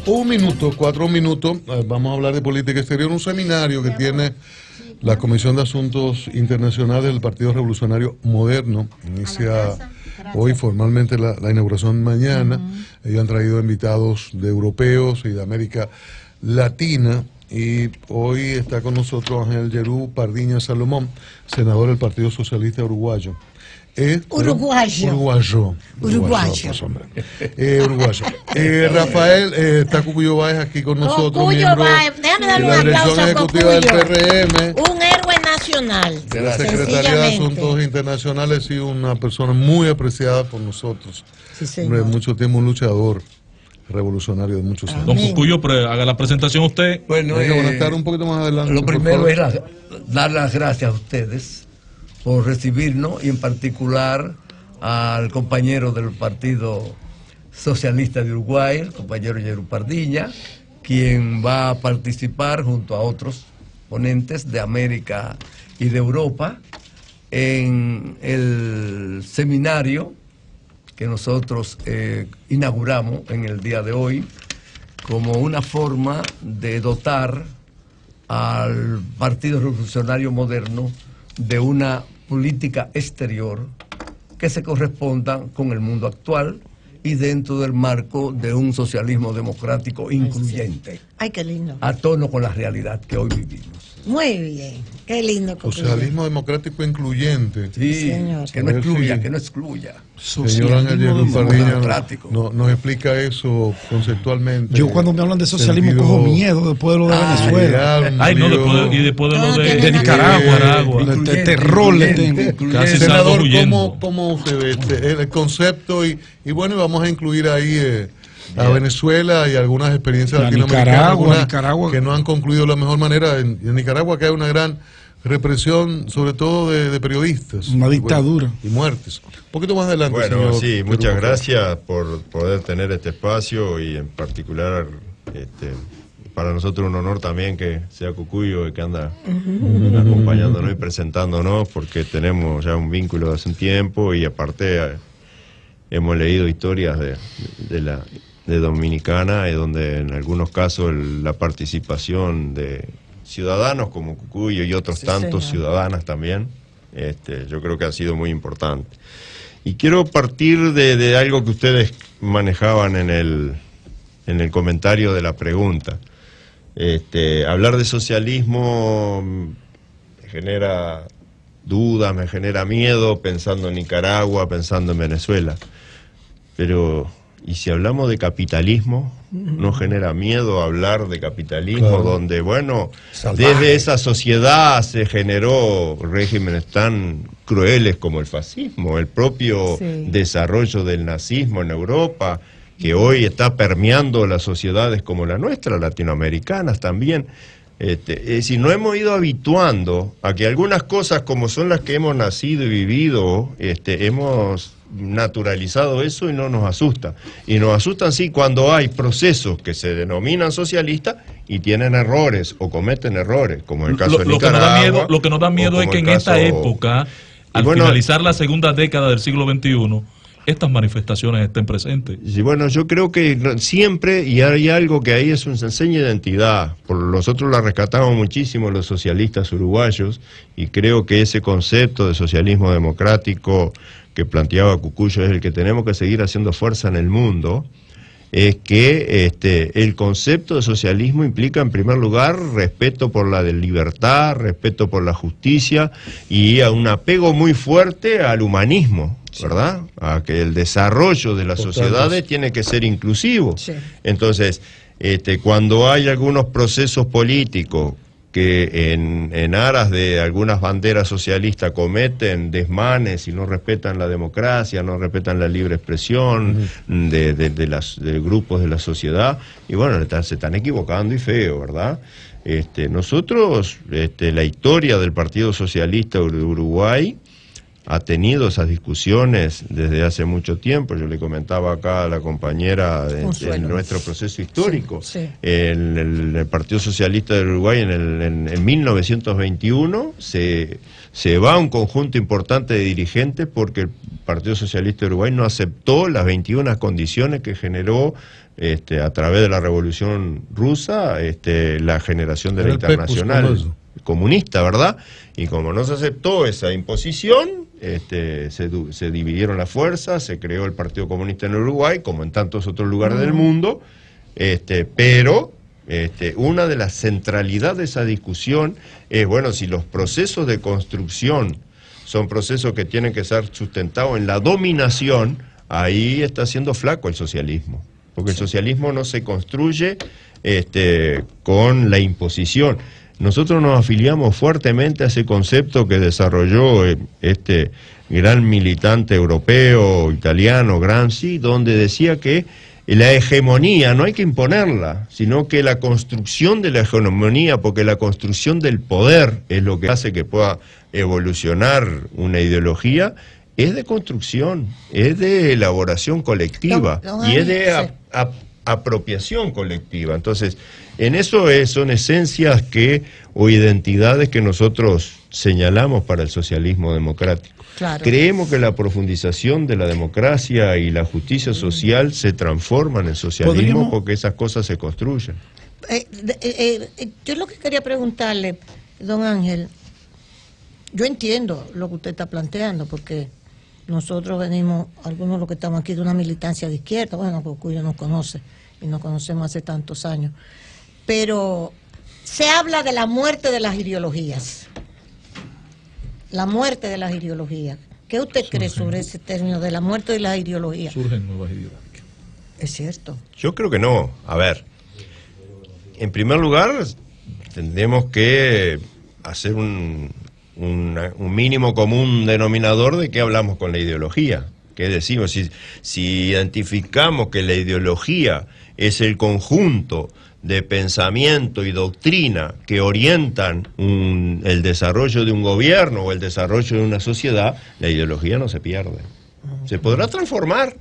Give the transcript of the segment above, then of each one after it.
Un minuto. Vamos a hablar de política exterior, un seminario que tiene la Comisión de Asuntos Internacionales del Partido Revolucionario Moderno. Inicia hoy formalmente la inauguración mañana. Ellos han traído invitados de europeos y de América Latina. Y hoy está con nosotros Ángel Yerú Pardiñas Salomón, senador del Partido Socialista Uruguayo. Uruguayo. Rafael Cucuyo Báez aquí con nosotros, miembro de la dirección ejecutiva del PRM. Un héroe nacional. De la Secretaría de Asuntos Internacionales y una persona muy apreciada por nosotros. Sí, de mucho tiempo, un luchador revolucionario de muchos años. Don Cucuyo, haga la presentación usted. Bueno, buenas tardes, un poquito más adelante. Lo primero es dar las gracias a ustedes por recibirnos y en particular al compañero del Partido Socialista de Uruguay, el compañero Yerú Pardiña, quien va a participar junto a otros ponentes de América y de Europa en el seminario que nosotros inauguramos en el día de hoy como una forma de dotar al Partido Revolucionario Moderno de una política exterior que se corresponda con el mundo actual y dentro del marco de un socialismo democrático incluyente. Ay, qué lindo. A tono con la realidad que hoy vivimos. Muy bien, qué lindo. Socialismo democrático incluyente. Sí, señor. Que no excluya, que no excluya. Señor Ángel Yerú Pardiña nos explica eso conceptualmente. Yo cuando me hablan de socialismo cojo miedo después de lo de Venezuela. Después de lo de Nicaragua. De terror le tengo. Casi senador, salgo huyendo. ¿cómo se ve el concepto? Y bueno, vamos a incluir ahí a Venezuela y algunas experiencias latinoamericanas Nicaragua, que no han concluido de la mejor manera. En Nicaragua que hay una gran represión, sobre todo de periodistas. Una dictadura. Y muertes. Un poquito más adelante, bueno, señor. Sí, muchas gracias por poder tener este espacio y en particular para nosotros un honor también que sea Cucuyo que anda acompañándonos y presentándonos porque tenemos ya un vínculo de hace un tiempo y aparte hemos leído historias de Dominicana donde en algunos casos la participación de ciudadanos como Cucuyo y otros tantos ciudadanas también, yo creo que ha sido muy importante. Y quiero partir de algo que ustedes manejaban en el comentario de la pregunta. Hablar de socialismo me genera dudas, me genera miedo pensando en Nicaragua, pensando en Venezuela. Pero, ¿y si hablamos de capitalismo? ¿No genera miedo hablar de capitalismo? Claro. Donde, bueno, desde esa sociedad se generó regímenes tan crueles como el fascismo, el propio desarrollo del nazismo en Europa, que hoy está permeando las sociedades como la nuestra, latinoamericanas también. Es decir, nos hemos ido habituando a que algunas cosas como son las que hemos nacido y vivido, hemos naturalizado eso y no nos asusta. Y nos asustan sí cuando hay procesos que se denominan socialistas y tienen errores o cometen errores, como el caso de Nicaragua. Lo que nos da miedo es que en esta época, al finalizar la segunda década del siglo XXI, estas manifestaciones estén presentes. Y bueno, yo creo que siempre, y hay algo que ahí es una seña de identidad, por nosotros la rescatamos muchísimo los socialistas uruguayos, y creo que ese concepto de socialismo democrático que planteaba Cucuyo es el que tenemos que seguir haciendo fuerza en el mundo, es que el concepto de socialismo implica en primer lugar respeto por la libertad, respeto por la justicia y a un apego muy fuerte al humanismo, ¿verdad? A que el desarrollo de las sociedades tiene que ser inclusivo. Entonces, cuando hay algunos procesos políticos que en aras de algunas banderas socialistas cometen desmanes y no respetan la democracia, no respetan la libre expresión de grupos de la sociedad, y bueno, se están equivocando y feo, ¿verdad? Nosotros, la historia del Partido Socialista de Uruguay ha tenido esas discusiones desde hace mucho tiempo. Yo le comentaba acá a la compañera en nuestro proceso histórico. El Partido Socialista de Uruguay en 1921 se va a un conjunto importante de dirigentes porque Partido Socialista de Uruguay no aceptó las 21 condiciones que generó a través de la Revolución Rusa la generación de la Internacional Comunista, ¿verdad? Y como no se aceptó esa imposición, se dividieron las fuerzas, se creó el Partido Comunista en Uruguay, como en tantos otros lugares del mundo, pero una de las centralidades de esa discusión es, bueno, si los procesos de construcción son procesos que tienen que ser sustentados en la dominación, ahí está siendo flaco el socialismo, porque el socialismo no se construye con la imposición. Nosotros nos afiliamos fuertemente a ese concepto que desarrolló este gran militante europeo, italiano, Gramsci, donde decía que la hegemonía no hay que imponerla, sino que la construcción de la hegemonía, porque la construcción del poder es lo que hace que pueda evolucionar una ideología, es de construcción, es de elaboración colectiva y es de apropiación colectiva. Entonces, en eso son esencias o identidades que nosotros señalamos para el socialismo democrático. Claro. Creemos que la profundización de la democracia y la justicia social se transforman en socialismo porque esas cosas se construyen. Yo lo que quería preguntarle, don Ángel, yo entiendo lo que usted está planteando, porque nosotros venimos, algunos de los que estamos aquí, de una militancia de izquierda, bueno, porque Cuyo nos conoce y nos conocemos hace tantos años, pero se habla de la muerte de las ideologías. La muerte de las ideologías. ¿Qué usted cree sobre ese término de la muerte de las ideologías? Surgen nuevas ideologías. ¿Es cierto? Yo creo que no. A ver, en primer lugar, tendremos que hacer un mínimo común denominador de qué hablamos con la ideología. ¿Qué decimos? Si identificamos que la ideología es el conjunto de pensamiento y doctrina que orientan el desarrollo de un gobierno o el desarrollo de una sociedad, la ideología no se pierde. Se podrá transformar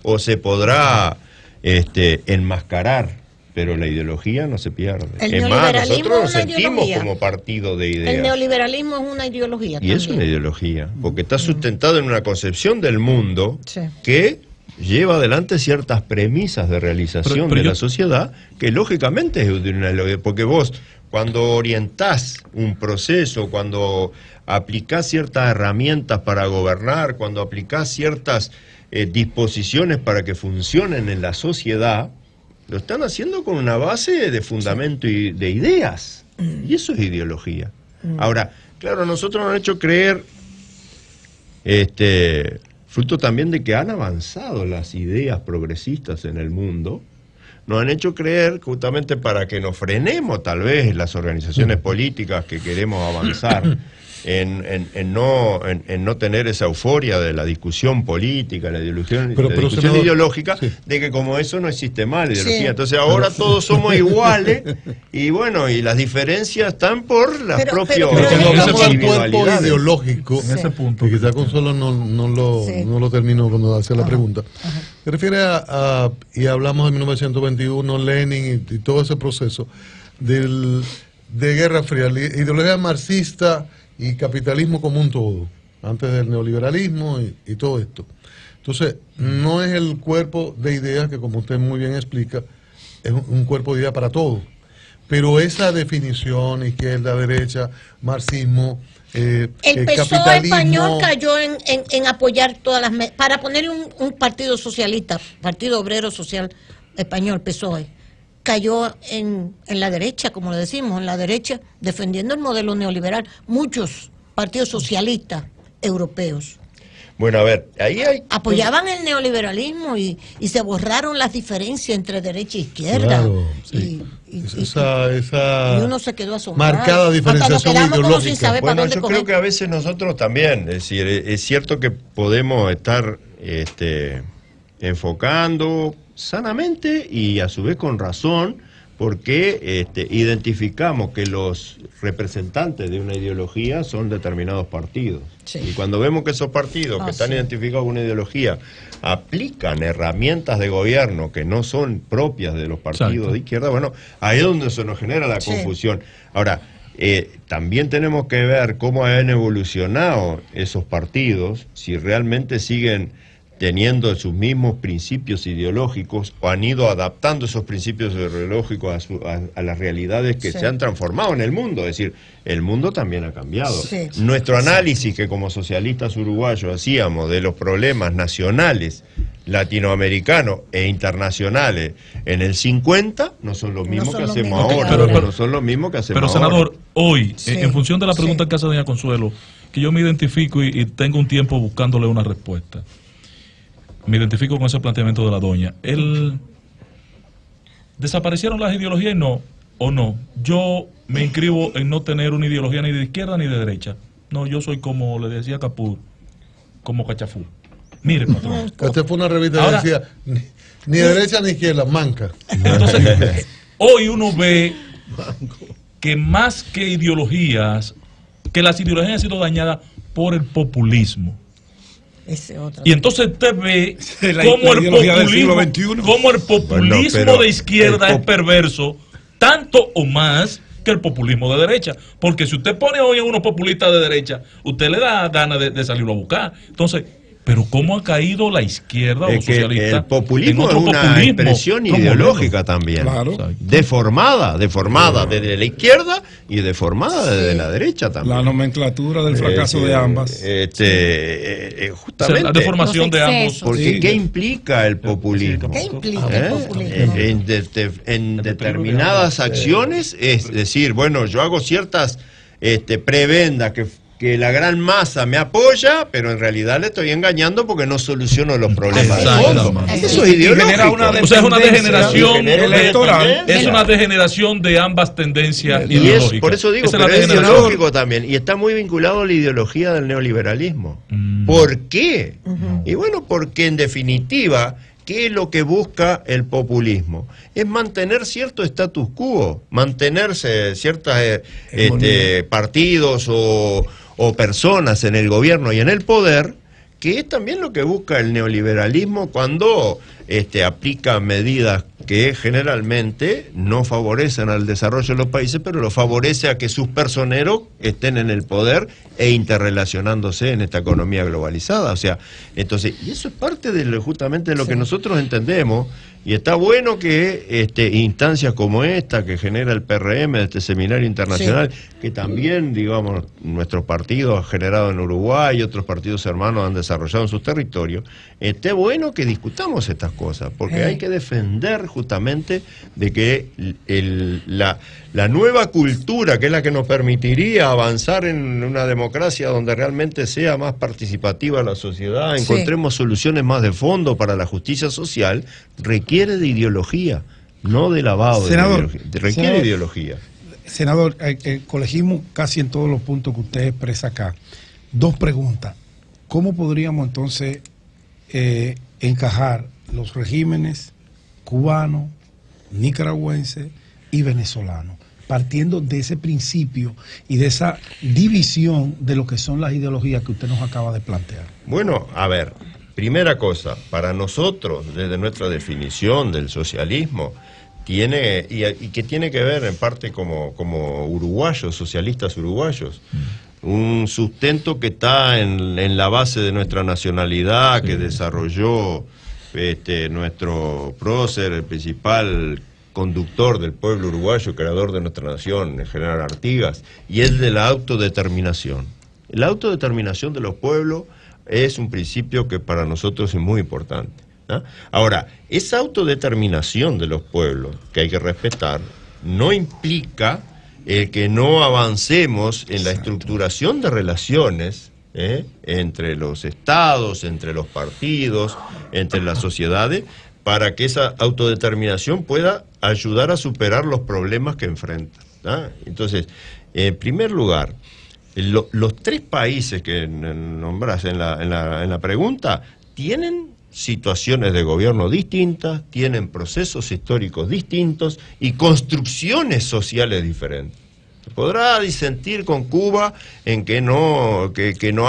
o se podrá enmascarar, pero la ideología no se pierde. Es más, nosotros nos sentimos como partido de ideas. El neoliberalismo es una ideología. Y es una ideología, porque está sustentado en una concepción del mundo que lleva adelante ciertas premisas de realización de la sociedad, que lógicamente es de una ideología, porque vos cuando orientás un proceso, cuando aplicás ciertas herramientas para gobernar, cuando aplicás ciertas disposiciones para que funcionen en la sociedad, lo están haciendo con una base de fundamento y de ideas, y eso es ideología. Ahora, claro, nosotros nos han hecho creer, fruto también de que han avanzado las ideas progresistas en el mundo, nos han hecho creer, justamente para que nos frenemos tal vez las organizaciones políticas que queremos avanzar, en no tener esa euforia de la discusión política, la discusión ideológica, de que como eso no existe más la ideología. Entonces ahora todos somos iguales y bueno, y las diferencias están por las propias cuerpo ideológico, en ese punto, que quizá Consuelo no lo terminó cuando hacía la pregunta. Se refiere y hablamos de 1921, Lenin y todo ese proceso de Guerra Fría, la ideología marxista y capitalismo como un todo, antes del neoliberalismo y todo esto. Entonces, no es el cuerpo de ideas que, como usted muy bien explica, es un cuerpo de ideas para todos. Pero esa definición, izquierda, derecha, marxismo, el PSOE español cayó en apoyar todas las... Para poner un partido socialista, Partido Obrero Social Español, PSOE, cayó en la derecha, como le decimos, en la derecha, defendiendo el modelo neoliberal. Muchos partidos socialistas europeos. Bueno, a ver, ahí apoyaban el neoliberalismo y se borraron las diferencias entre derecha e izquierda. Claro, sí. Y uno se quedó asombrado. Marcada diferenciación ideológica. Bueno, yo creo que a veces nosotros también, es decir, es cierto que podemos estar enfocando sanamente y a su vez con razón, porque identificamos que los representantes de una ideología son determinados partidos. Y cuando vemos que esos partidos que están identificados con una ideología aplican herramientas de gobierno que no son propias de los partidos de izquierda, bueno, ahí es donde se nos genera la confusión. Ahora, también tenemos que ver cómo han evolucionado esos partidos, si realmente siguen teniendo sus mismos principios ideológicos o han ido adaptando esos principios ideológicos a las realidades que se han transformado en el mundo. Es decir, el mundo también ha cambiado. Nuestro análisis que como socialistas uruguayos hacíamos de los problemas nacionales, latinoamericanos e internacionales en el 50 no son los mismos que hacemos ahora. No son los mismos que hacemos ahora. Pero, senador, hoy, en función de la pregunta que hace doña Consuelo, que yo me identifico y tengo un tiempo buscándole una respuesta. Me identifico con ese planteamiento de la doña. ¿Desaparecieron las ideologías o no? Yo me inscribo en no tener una ideología ni de izquierda ni de derecha. No, yo soy como le decía Capur, como Cachafú. Mire, patrón. Esta fue una revista que decía, ni derecha ni izquierda, manca. Entonces, hoy uno ve que más que ideologías, que las ideologías han sido dañadas por el populismo. Y entonces usted ve cómo el populismo de izquierda es perverso, tanto o más que el populismo de derecha. Porque si usted pone hoy a unos populistas de derecha, usted le da ganas de salirlo a buscar. Entonces, pero ¿cómo ha caído la izquierda o socialista? El populismo es una expresión ideológica también. Claro. Deformada desde la izquierda y deformada desde la derecha también. La nomenclatura del fracaso de ambas. Justamente. La deformación de ambos. Porque ¿qué implica el populismo? ¿Qué implica el populismo? En determinadas acciones, es decir, bueno, yo hago ciertas prebendas que la gran masa me apoya, pero en realidad le estoy engañando porque no soluciono los problemas de fondo. Eso es ideológico. O sea, es una degeneración electoral. Es una degeneración de ambas tendencias ideológicas. Por eso digo, pero es ideológico también. Y está muy vinculado a la ideología del neoliberalismo. ¿Por qué? Y bueno, porque en definitiva, ¿qué es lo que busca el populismo? Es mantener cierto status quo, mantenerse ciertos partidos o personas en el gobierno y en el poder, que es también lo que busca el neoliberalismo cuando aplica medidas que generalmente no favorecen al desarrollo de los países, pero lo favorece a que sus personeros estén en el poder e interrelacionándose en esta economía globalizada. O sea, entonces, y eso es parte de justamente de lo que nosotros entendemos, y está bueno que instancias como esta que genera el PRM, este seminario internacional, que también, digamos, nuestros partidos han generado en Uruguay y otros partidos hermanos han desarrollado en sus territorios, esté bueno que discutamos estas cosas, porque hay que defender justamente de que la nueva cultura, que es la que nos permitiría avanzar en una democracia donde realmente sea más participativa la sociedad, encontremos soluciones más de fondo para la justicia social, requiere de ideología, no de lavado de ideología, requiere ideología. Senador, colegimos casi en todos los puntos que usted expresa acá. Dos preguntas. ¿Cómo podríamos entonces encajar los regímenes cubano, nicaragüense y venezolano, partiendo de ese principio y de esa división de lo que son las ideologías que usted nos acaba de plantear? Bueno, a ver, primera cosa, para nosotros, desde nuestra definición del socialismo, y que tiene que ver en parte como uruguayos, socialistas uruguayos, un sustento que está en la base de nuestra nacionalidad, que desarrolló nuestro prócer, el principal conductor del pueblo uruguayo, creador de nuestra nación, el general Artigas, y es de la autodeterminación. La autodeterminación de los pueblos es un principio que para nosotros es muy importante, ¿no? Ahora, esa autodeterminación de los pueblos, que hay que respetar, no implica el que no avancemos en la estructuración de relaciones entre los estados, entre los partidos, entre las sociedades, para que esa autodeterminación pueda ayudar a superar los problemas que enfrentan, ¿no? Entonces, en primer lugar, los tres países que nombras en la pregunta tienen situaciones de gobierno distintas, tienen procesos históricos distintos y construcciones sociales diferentes. Se podrá disentir con Cuba en que no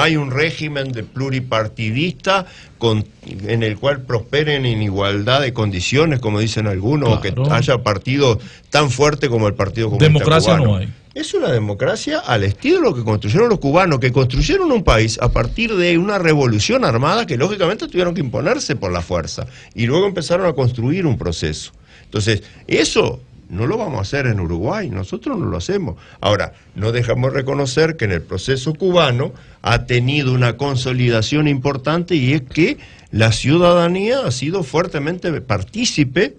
hay un régimen de pluripartidista en el cual prosperen en igualdad de condiciones, como dicen algunos, claro, o que haya partidos tan fuertes como el Partido Comunista Democracia Cubano. No hay. es una democracia al estilo de lo que construyeron los cubanos, que construyeron un país a partir de una revolución armada que lógicamente tuvieron que imponerse por la fuerza y luego empezaron a construir un proceso. Entonces, eso no lo vamos a hacer en Uruguay, nosotros no lo hacemos. Ahora, no dejamos reconocer que en el proceso cubano ha tenido una consolidación importante, y es que la ciudadanía ha sido fuertemente partícipe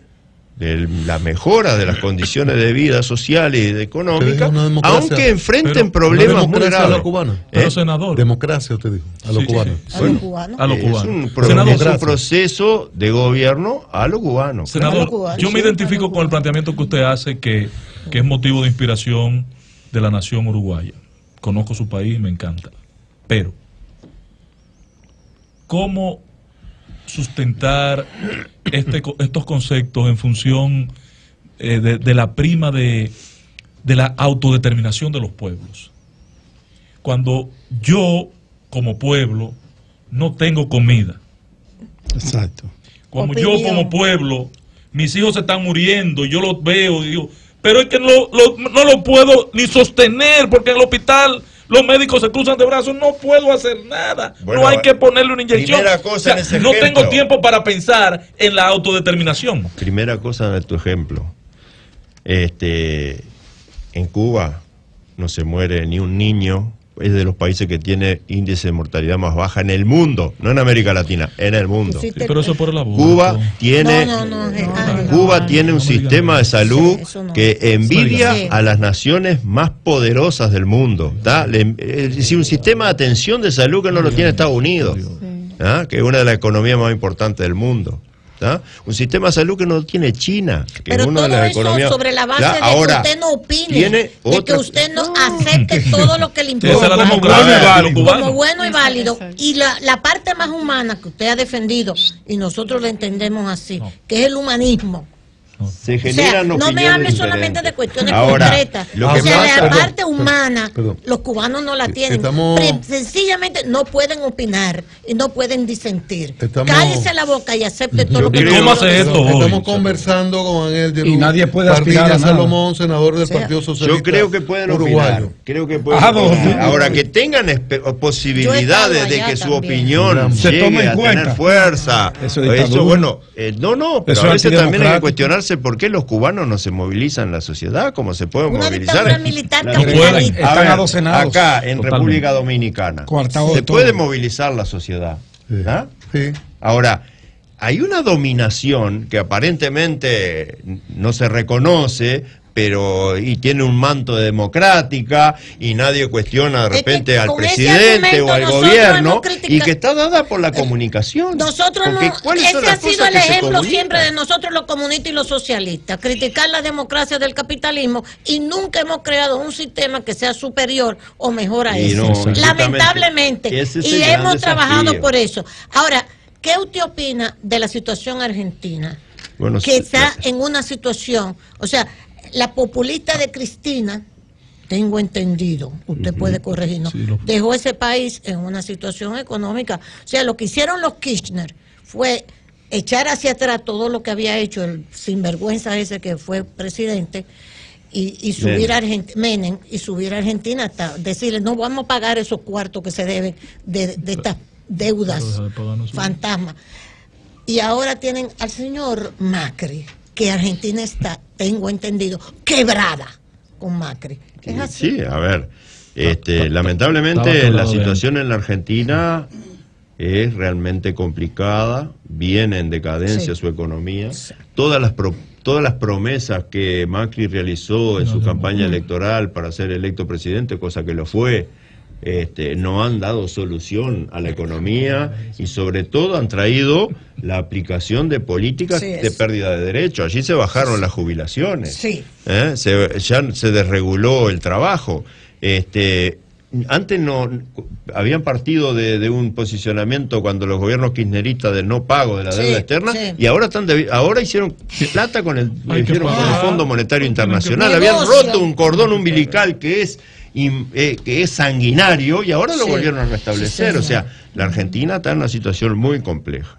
de la mejora de las condiciones de vida sociales y económicas, aunque enfrenten problemas muy graves. A lo cubano. Pero, senador. Democracia, usted dijo, a lo cubano. A lo cubano. A lo cubano. Es un proceso de gobierno a lo cubano. Senador, yo me identifico con el planteamiento que usted hace, que es motivo de inspiración de la nación uruguaya. Conozco su país, me encanta. Pero, ¿cómo sustentar estos conceptos en función de la prima de la autodeterminación de los pueblos? Cuando yo, como pueblo, no tengo comida. Exacto. Cuando yo, como pueblo, mis hijos se están muriendo, yo los veo y digo, pero es que no lo puedo ni sostener, porque en el hospital los médicos se cruzan de brazos, no puedo hacer nada, bueno, no hay que ponerle una inyección. Cosa, o sea, no tengo tiempo para pensar en la autodeterminación. Primera cosa en tu ejemplo, en Cuba no se muere ni un niño, es de los países que tiene índice de mortalidad más baja en el mundo, no en América Latina, en el mundo. Sí, pero eso por el aborto. Cuba tiene, Cuba tiene un sistema de salud que envidia a las naciones más poderosas del mundo, es decir, un sistema de atención de salud que no lo tiene Estados Unidos, que es una de las economías más importantes del mundo. Un sistema de salud que no tiene China, que pero es una de las economías. Sobre la base de que usted no opine, de que usted no acepte todo lo que le importa como bueno y válido, y la parte más humana que usted ha defendido, y nosotros la entendemos así, que es el humanismo. Se generan no me hable solamente de cuestiones concretas. O sea, la parte humana, los cubanos no la tienen. Sencillamente no pueden opinar y no pueden disentir. Cállese la boca y acepte todo lo que ¿Cómo hace esto hoy? Estamos conversando con Ángel y nadie puede aspirar a nada. Salomón, senador del Partido Socialista. Yo creo que pueden opinar. Creo que pueden opinar. Ahora, que tengan posibilidades de que su opinión llegue a tener fuerza. Eso bueno, pero a veces también hay que cuestionarse por qué los cubanos no se movilizan en la sociedad como se pueden movilizar. Están adocenados. Acá en República Dominicana se puede movilizar la sociedad. Sí. Ahora, hay una dominación que aparentemente no se reconoce, y tiene un manto de democrática, y nadie cuestiona de repente al presidente o al gobierno, y que está dada por la comunicación. Nosotros ese ha sido el ejemplo siempre de nosotros los comunistas y los socialistas, criticar la democracia del capitalismo, y nunca hemos creado un sistema que sea superior o mejor a eso. Lamentablemente. Y hemos trabajado por eso. Ahora, ¿qué usted opina de la situación argentina? Bueno, que está en una situación, o sea, la populista de Cristina, tengo entendido, usted puede corregirnos, dejó ese país en una situación económica. O sea, lo que hicieron los Kirchner fue echar hacia atrás todo lo que había hecho el sinvergüenza ese que fue presidente, y subir a Menem, y subir a Argentina hasta decirle, no vamos a pagar esos cuartos que se deben de estas deudas fantasmas. Y ahora tienen al señor Macri, que Argentina está, tengo entendido, quebrada con Macri. ¿Es así? Sí, a ver, lamentablemente la situación en la Argentina es realmente complicada, viene en decadencia su economía. Todas las promesas que Macri realizó en su campaña electoral para ser electo presidente, cosa que lo fue, no han dado solución a la economía, y sobre todo han traído la aplicación de políticas de pérdida de derechos. Allí se bajaron las jubilaciones, ya se desreguló el trabajo. Antes no habían partido de un posicionamiento cuando los gobiernos kirchneristas del no pago de la deuda externa, y ahora hicieron plata con el Fondo Monetario Internacional. Habían roto un cordón umbilical que es sanguinario, y ahora lo volvieron a restablecer. O sea, la Argentina está en una situación muy compleja,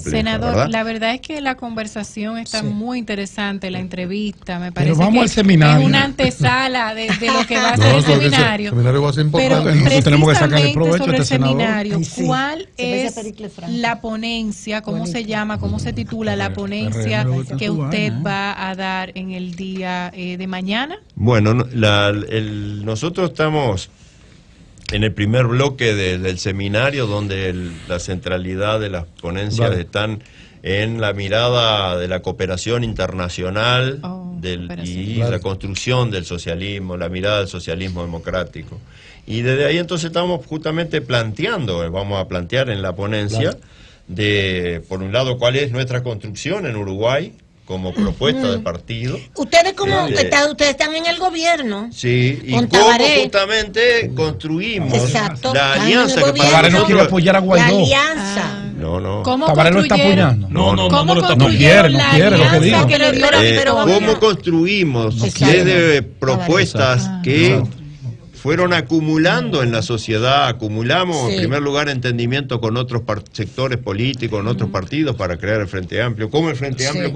Senador, ¿verdad? la verdad es que la conversación está muy interesante, la entrevista, me parece vamos que al seminario. es una antesala de lo que va a ser el seminario. El seminario va a ser Pero importante. Nosotros tenemos que sacarle provecho sobre a el este senador. seminario, Ay, sí. ¿cuál Se es parece a Pericles Franco. la ponencia, cómo se llama, cómo se titula la ponencia que usted va a dar en el día de mañana? Bueno, nosotros estamos en el primer bloque del seminario, donde la centralidad de las ponencias están en la mirada de la cooperación internacional y la construcción del socialismo, la mirada del socialismo democrático. Y desde ahí entonces estamos justamente planteando, vamos a plantear en la ponencia, por un lado, cuál es nuestra construcción en Uruguay como propuesta de partido. Ustedes ustedes están en el gobierno. Sí, y con cómo Tabaré. justamente construimos Exacto, la están alianza en el que gobierno. Tabaré no quiere apoyar a La Guaidó. alianza. No. ¿Cómo Tabaré lo está construyeron- apoyando. No, ¿Cómo lo está construyeron no la quiere, lo que alianza digo. que le dio la victoria? ¿Cómo construimos Exacto. desde propuestas que fueron acumulando en la sociedad? Acumulamos, en primer lugar, entendimiento con otros sectores políticos, con otros partidos para crear el Frente Amplio. ¿Cómo el Frente Amplio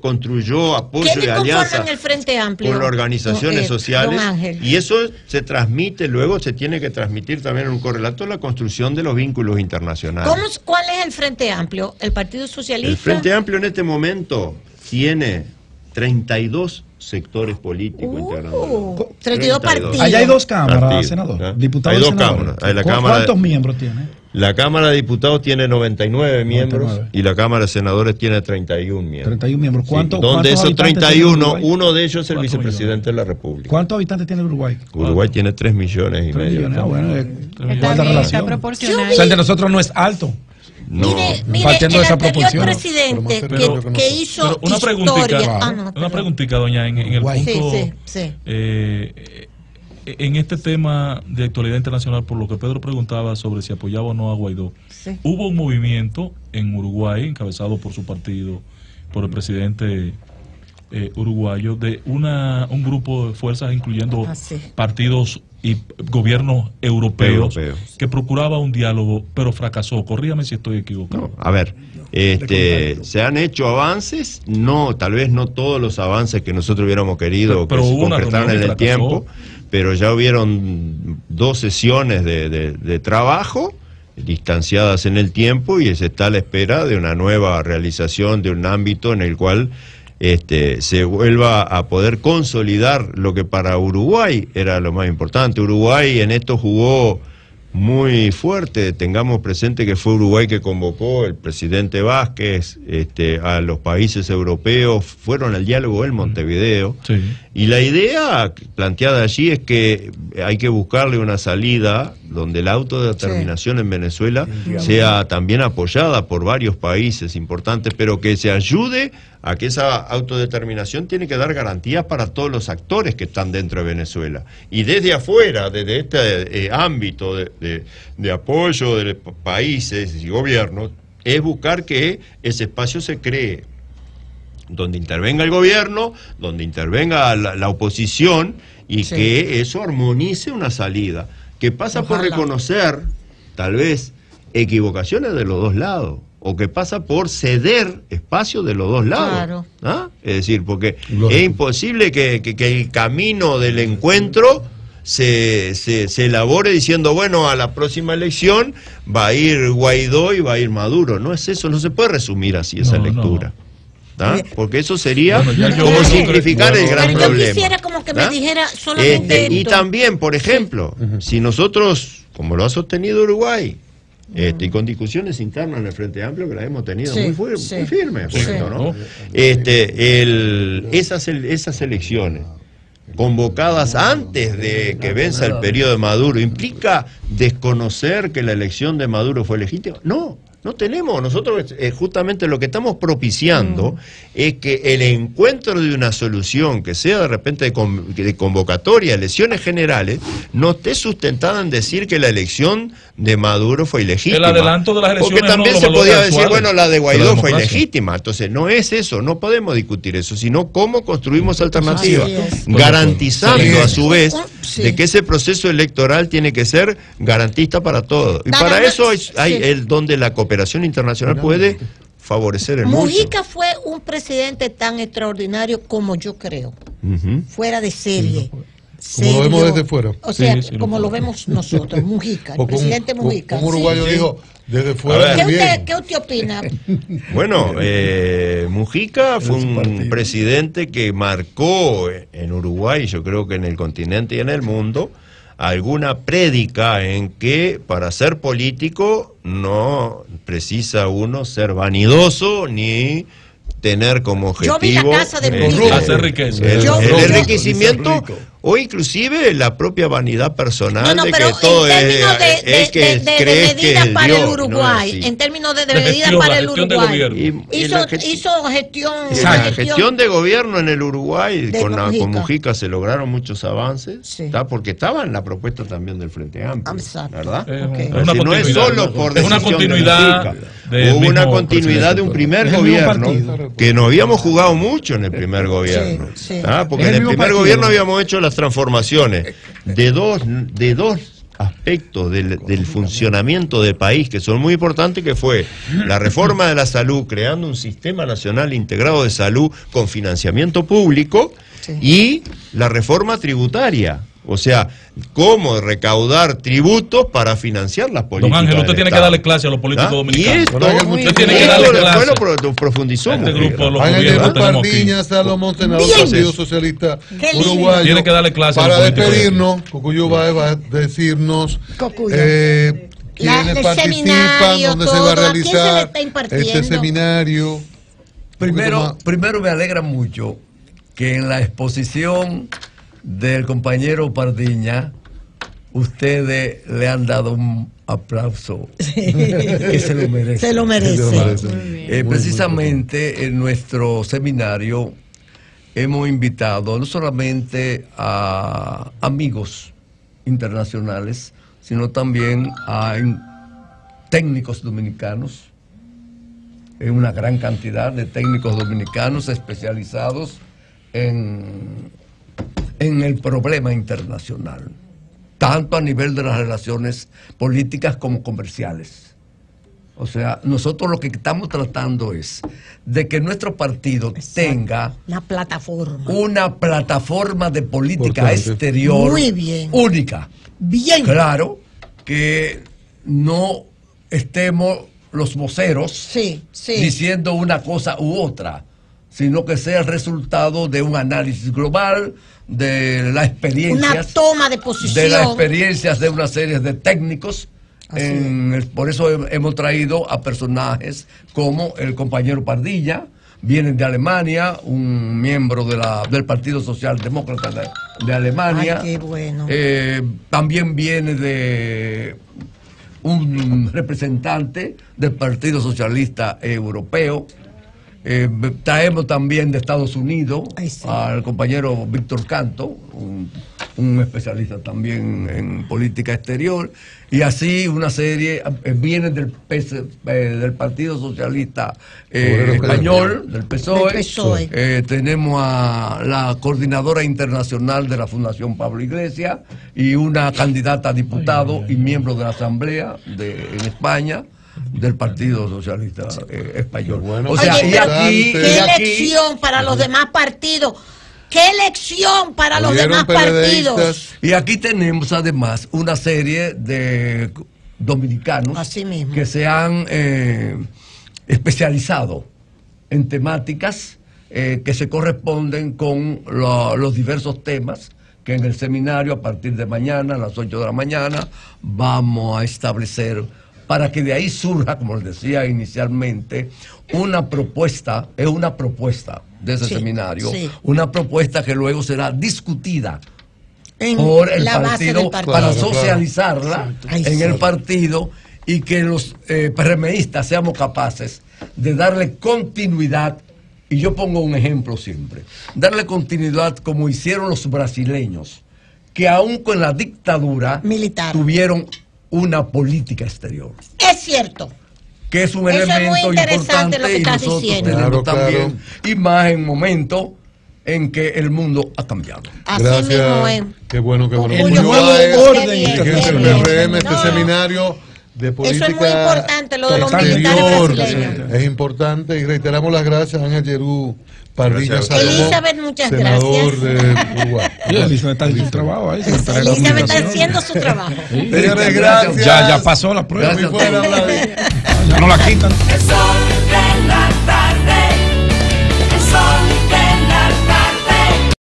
construyó apoyo y ¿Quiénes alianza conforman el Frente Amplio? con las organizaciones sociales? Don Ángel. Y eso se transmite, luego se tiene que transmitir también en un correlato la construcción de los vínculos internacionales. ¿Cuál es el Frente Amplio? ¿El Partido Socialista? El Frente Amplio en este momento tiene 32 sectores políticos integrando. 32 partidos. Allá hay dos cámaras, Partidos, senador. ¿eh? Diputados Hay y dos senadores. cámaras. Hay la Cámara ¿Cuántos de- miembros tiene? La Cámara de Diputados tiene 99 miembros 99. y la Cámara de Senadores tiene 31 miembros. 31 miembros. Sí, ¿Cuántos donde esos habitantes tiene 31, Uruguay? uno de ellos es el 4 vicepresidente de la República. ¿Cuántos habitantes tiene Uruguay? Uruguay tiene 3 millones y 3 medio. millones. Ah, bueno, Está guarda bien, relación. está proporcional. O sea, el de nosotros no es alto. No. Mire, Partiendo el de esa anterior proporción. presidente Pero más serio que que hizo Pero una preguntita, historia. una perdón. preguntita, doña, en el Guay. punto, Sí. en este tema de actualidad internacional, por lo que Pedro preguntaba sobre si apoyaba o no a Guaidó, Sí. hubo un movimiento en Uruguay, encabezado por su partido, por el presidente uruguayo, de un grupo de fuerzas, incluyendo Sí. partidos y gobiernos europeos, Europeos. que procuraba un diálogo, pero fracasó. Corrígame si estoy equivocado. No, a ver, se han hecho avances, tal vez no todos los avances que nosotros hubiéramos querido Pero que se hubo una concretaran en reunión el que fracasó. tiempo, pero ya hubieron 2 sesiones de trabajo distanciadas en el tiempo y se está a la espera de una nueva realización de un ámbito en el cual se vuelva a poder consolidar lo que para Uruguay era lo más importante. Uruguay en esto jugó muy fuerte. Tengamos presente que fue Uruguay que convocó el presidente Vázquez a los países europeos, fueron al diálogo en Montevideo. Sí. Y la idea planteada allí es que hay que buscarle una salida donde la autodeterminación en Venezuela sea también apoyada por varios países importantes, pero que se ayude a que esa autodeterminación tiene que dar garantías para todos los actores que están dentro de Venezuela. Y desde afuera, desde este ámbito de apoyo de países y gobiernos, es buscar que ese espacio se cree, donde intervenga el gobierno, donde intervenga la oposición y que eso armonice una salida, que pasa por reconocer, tal vez, equivocaciones de los dos lados, o que pasa por ceder espacio de los dos lados. Claro. ¿Ah? Es decir, porque Lógico. es imposible que el camino del encuentro se elabore diciendo, bueno, a la próxima elección va a ir Guaidó y va a ir Maduro. No es eso, no se puede resumir así esa No, lectura. ¿Ah? Oye, Porque eso sería Bueno, ya yo- como Bueno, simplificar el gran Pero yo problema. quisiera como que me ¿Ah? dijera solamente Y esto. también, por ejemplo, si nosotros, como lo ha sostenido Uruguay, y con discusiones internas en el Frente Amplio que las hemos tenido Sí, muy sí, firmes, por sí. ejemplo, ¿no? Esas elecciones convocadas antes de que venza el periodo de Maduro, ¿implica desconocer que la elección de Maduro fue legítima? No tenemos. Nosotros justamente lo que estamos propiciando es que el encuentro de una solución que sea de repente de convocatoria, elecciones generales, no esté sustentada en decir que la elección de Maduro fue ilegítima. El adelanto de las elecciones Porque también es uno se de los podía valores decir, actuales bueno, la de de la Guaidó fue democracia. ilegítima. Entonces no es eso, no podemos discutir eso, sino cómo construimos alternativas, Así es. garantizando a su vez de que ese proceso electoral tiene que ser garantista para todos. Y para eso hay el donde la cooperación internacional puede favorecer el Mujica fue un presidente tan extraordinario como yo creo, fuera de serie. Como lo vemos desde fuera. O sea, como lo vemos nosotros, Mujica, el presidente Mujica. Un uruguayo dijo, desde fuera. ¿Qué usted opina? Bueno, Mujica fue un presidente que marcó en Uruguay, yo creo que en el continente y en el mundo, alguna prédica en que para ser político no precisa uno ser vanidoso ni tener como objetivo hacer riqueza. El enriquecimiento o inclusive la propia vanidad personal de que todo es que crees que es para Dios, el Uruguay, no en términos de medidas para el Uruguay, hizo gestión de gobierno en el Uruguay con Mujica se lograron muchos avances, porque estaba en la propuesta también del Frente Amplio, ¿verdad? No es solo por decisión continuidad hubo una continuidad de un primer gobierno que no habíamos jugado mucho en el primer gobierno, porque en el primer gobierno habíamos hecho las transformaciones de dos aspectos del funcionamiento del país que son muy importantes, que fue la reforma de la salud, creando un sistema nacional integrado de salud con financiamiento público, y la reforma tributaria. O sea, cómo recaudar tributos para financiar las políticas. Don Ángel, usted tiene que darle clase a los políticos dominicanos. Y esto, usted tiene que darle clase. Después lo profundizó. Este grupo lo Ángel Pardiña, Salomón, senador del Partido Socialista Uruguayo. Tiene que darle clase. Para despedirnos, Cocuyo va a decirnos quiénes participan, dónde se va a realizar este seminario. Primero me alegra mucho que en la exposición del compañero Pardiña ustedes le han dado un aplauso que se lo merece. Se lo merece. Precisamente en nuestro seminario hemos invitado no solamente a amigos internacionales, sino también a técnicos dominicanos, una gran cantidad de técnicos dominicanos especializados en el problema internacional, tanto a nivel de las relaciones políticas como comerciales. O sea, nosotros lo que estamos tratando es de que nuestro partido tenga una plataforma de política exterior única. Bien. Claro, que no estemos los voceros diciendo una cosa u otra, sino que sea el resultado de un análisis global, de las experiencias, una toma de posición, de las experiencias de una serie de técnicos. Por eso hemos traído a personajes como el compañero Pardiña, vienen de Alemania, un miembro del Partido Socialdemócrata de Alemania. Ay, qué bueno. También viene de un representante del Partido Socialista Europeo. Traemos también de Estados Unidos al compañero Víctor Canto, un especialista también en política exterior, y así una serie viene del Partido Socialista Español, del PSOE. Tenemos a la coordinadora internacional de la Fundación Pablo Iglesias y una candidata a diputado y miembro de la Asamblea en España, del Partido Socialista Español. Bueno, o sea, ¿qué elección para los demás partidos? ¿Qué elección para los demás partidos? Y aquí tenemos además una serie de dominicanos que se han especializado en temáticas que se corresponden con los diversos temas que en el seminario a partir de mañana, a las 8 de la mañana, vamos a establecer, para que de ahí surja, como les decía inicialmente, una propuesta de ese seminario, una propuesta que luego será discutida por el partido para socializarla en el partido, y que los PRMistas seamos capaces de darle continuidad. Y yo pongo un ejemplo siempre, darle continuidad como hicieron los brasileños, que aún con la dictadura militar tuvieron una política exterior. Es cierto. Que es un elemento importante, lo que y nosotros diciendo. tenemos también, y más en momentos en que el mundo ha cambiado. Así mismo es. Qué bueno, qué bueno. El Julio nuevo Báez, orden dirigente del PRM, este seminario de política eso es muy importante, lo de los militares exterior, brasileños. es importante, y reiteramos las gracias a Ángel Yerú Pardilla Gracias. Salomón, Elizabeth, muchas senador gracias. de Uruguay. Elizabeth está haciendo su trabajo ahí. Elizabeth está haciendo su trabajo. Señores, gracias. Ya pasó la prueba. Muy buena, Vladimir. Ya no la quitan. El sol de la